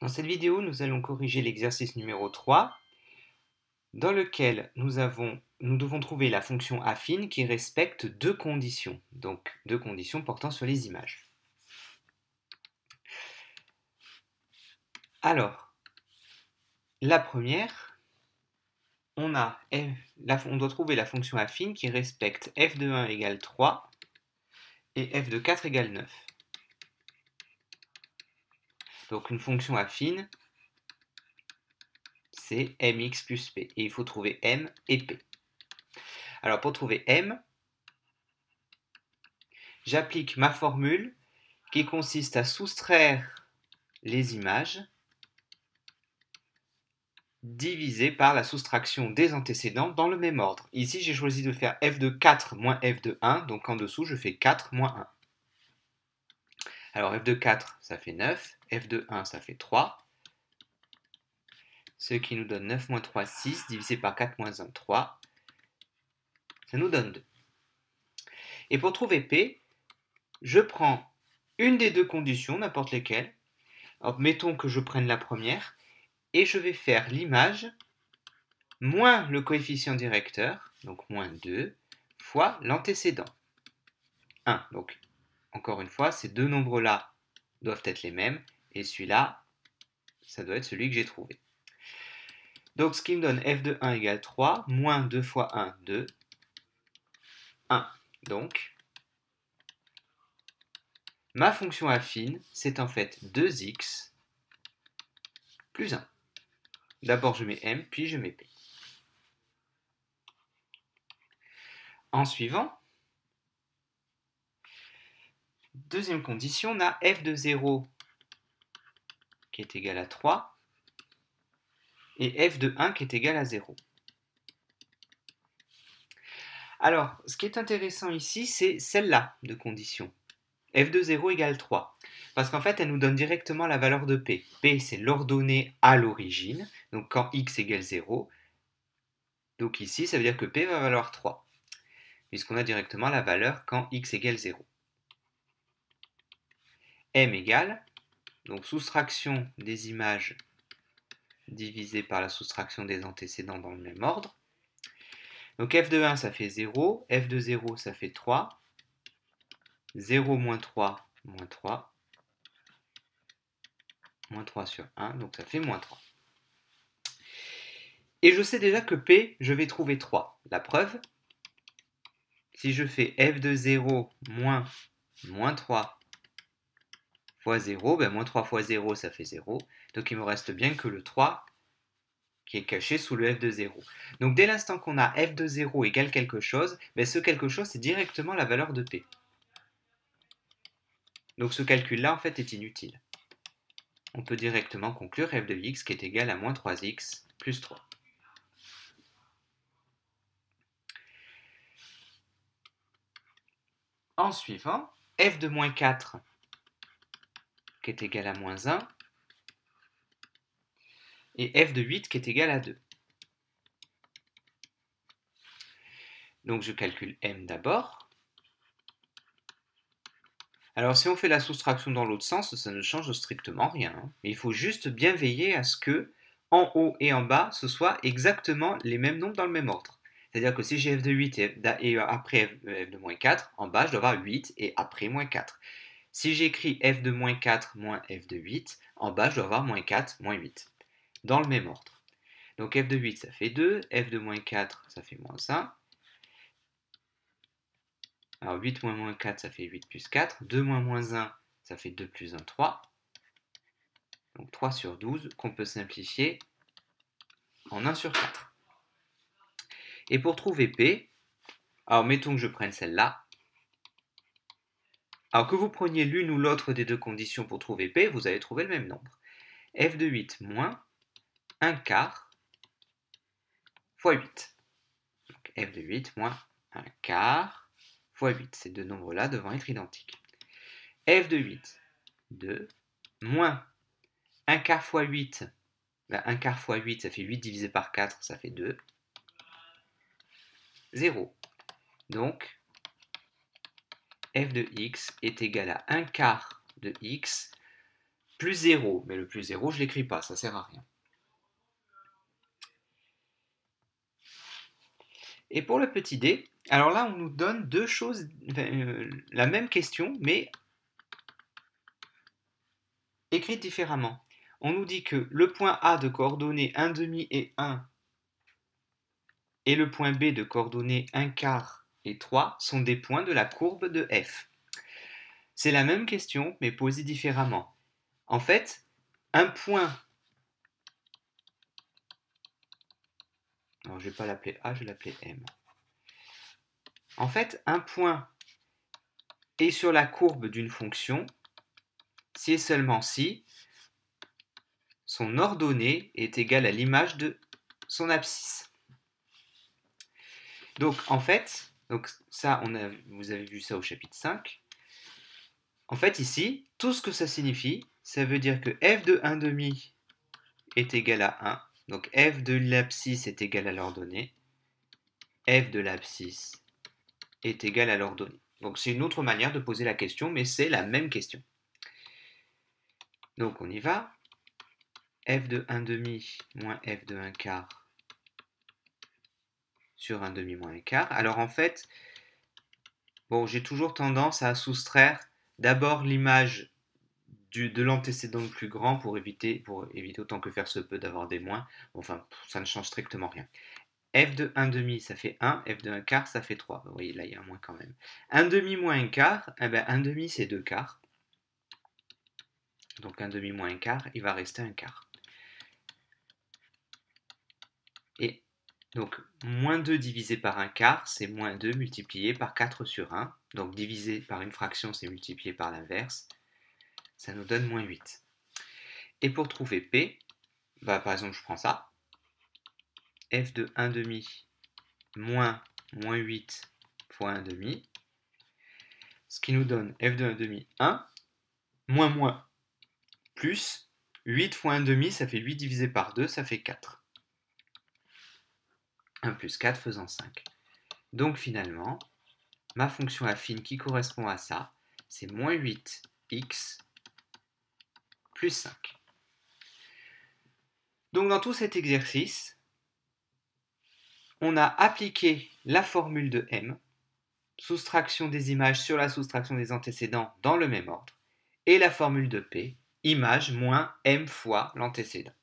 Dans cette vidéo, nous allons corriger l'exercice numéro 3, dans lequel nous devons trouver la fonction affine qui respecte deux conditions, donc deux conditions portant sur les images. Alors, la première, on doit trouver la fonction affine qui respecte f de 1 égale 3 et f de 4 égale 9. Donc une fonction affine, c'est mx plus p. Et il faut trouver m et p. Alors pour trouver m, j'applique ma formule qui consiste à soustraire les images divisé par la soustraction des antécédents dans le même ordre. Ici, j'ai choisi de faire f de 4 moins f de 1, donc en dessous, je fais 4 moins 1. Alors f de 4, ça fait 9, f de 1, ça fait 3, ce qui nous donne 9 moins 3, 6, divisé par 4 moins 1, 3, ça nous donne 2. Et pour trouver p, je prends une des deux conditions, n'importe lesquelles. Alors, mettons que je prenne la première, et je vais faire l'image moins le coefficient directeur, donc moins 2, fois l'antécédent, 1. Donc, encore une fois, ces deux nombres-là doivent être les mêmes, et celui-là, ça doit être celui que j'ai trouvé. Donc, ce qui me donne f de 1 égale 3, moins 2 fois 1, 2, 1. Donc, ma fonction affine, c'est en fait 2x plus 1. D'abord, je mets m, puis je mets p. En suivant, deuxième condition, on a f de 0 qui est égal à 3 et f de 1 qui est égal à 0. Alors, ce qui est intéressant ici, c'est celle-là de condition. f de 0 égale 3. Parce qu'en fait, elle nous donne directement la valeur de p. P, c'est l'ordonnée à l'origine, donc quand x égale 0. Donc ici, ça veut dire que p va valoir 3, puisqu'on a directement la valeur quand x égale 0. M égale, donc soustraction des images divisé par la soustraction des antécédents dans le même ordre. Donc f de 1, ça fait 0, f de 0, ça fait 3, 0 moins 3, moins 3, moins 3 sur 1, donc ça fait moins 3. Et je sais déjà que P, je vais trouver 3. La preuve, si je fais f de 0 moins moins 3 fois 0, ben moins 3 fois 0, ça fait 0. Donc il me reste bien que le 3 qui est caché sous le f de 0. Donc dès l'instant qu'on a f de 0 égale quelque chose, ben ce quelque chose, c'est directement la valeur de P. Donc ce calcul-là, en fait, est inutile. On peut directement conclure f de x qui est égal à moins 3x plus 3. En suivant, f de moins 4 qui est égal à moins 1 et f de 8 qui est égal à 2. Donc je calcule m d'abord. Alors si on fait la soustraction dans l'autre sens, ça ne change strictement rien. Mais il faut juste bien veiller à ce que en haut et en bas, ce soit exactement les mêmes nombres dans le même ordre. C'est-à-dire que si j'ai f de 8 et après f de moins 4, en bas je dois avoir 8 et après moins 4. Si j'écris f de moins 4 moins f de 8, en bas je dois avoir moins 4 moins 8. Dans le même ordre. Donc f de 8 ça fait 2, f de moins 4 ça fait moins 1. Alors 8 moins moins 4 ça fait 8 plus 4, 2 moins moins 1 ça fait 2 plus 1, 3. Donc 3 sur 12 qu'on peut simplifier en 1 sur 4. Et pour trouver P, alors mettons que je prenne celle-là. Alors que vous preniez l'une ou l'autre des deux conditions pour trouver P, vous allez trouver le même nombre. F de 8 moins 1 quart fois 8. Donc F de 8 moins 1 quart fois 8. Ces deux nombres-là devront être identiques. F de 8, 2, moins 1 quart fois 8. 1 quart fois 8, ça fait 8 divisé par 4, ça fait 2. 0. Donc, f de x est égal à 1 quart de x plus 0, mais le plus 0, je ne l'écris pas, ça ne sert à rien. Et pour le petit d, alors là, on nous donne deux choses, la même question, mais écrite différemment. On nous dit que le point A de coordonnées 1,5 et 1 et le point B de coordonnées 1/4 et 3 sont des points de la courbe de f. C'est la même question, mais posée différemment. En fait, un point... Alors, je ne vais pas l'appeler A, je vais l'appeler M. En fait, un point est sur la courbe d'une fonction si et seulement si son ordonnée est égale à l'image de son abscisse. Donc, en fait, ça, vous avez vu ça au chapitre 5. En fait, ici, tout ce que ça signifie, ça veut dire que f de 1,5 est égal à 1. Donc, f de l'abscisse est égal à l'ordonnée. F de l'abscisse est égal à l'ordonnée. Donc, c'est une autre manière de poser la question, mais c'est la même question. Donc, on y va. F de 1,5 moins f de 1/4 sur 1,5 moins 1/4. Alors, en fait, bon, j'ai toujours tendance à soustraire d'abord l'image de l'antécédent le plus grand pour éviter autant que faire se peut d'avoir des moins. Enfin, ça ne change strictement rien. F de 1,5 ça fait 1, f de 1/4 ça fait 3. Vous voyez, là il y a un moins quand même. 1,5 moins 1/4, eh ben 1,5 c'est 2/4. Donc 1,5 moins 1/4, il va rester 1/4. Et donc moins 2 divisé par 1/4, c'est moins 2 multiplié par 4 sur 1. Donc divisé par une fraction, c'est multiplié par l'inverse. Ça nous donne moins 8. Et pour trouver P, bah, par exemple je prends ça. F de 1,5 moins 8 fois 1,5. Ce qui nous donne f de 1,5, 1, moins, plus 8 fois 1,5, ça fait 8 divisé par 2, ça fait 4. 1 plus 4 faisant 5. Donc finalement, ma fonction affine qui correspond à ça, c'est moins 8x plus 5. Donc dans tout cet exercice, on a appliqué la formule de M, soustraction des images sur la soustraction des antécédents dans le même ordre, et la formule de P, image moins M fois l'antécédent.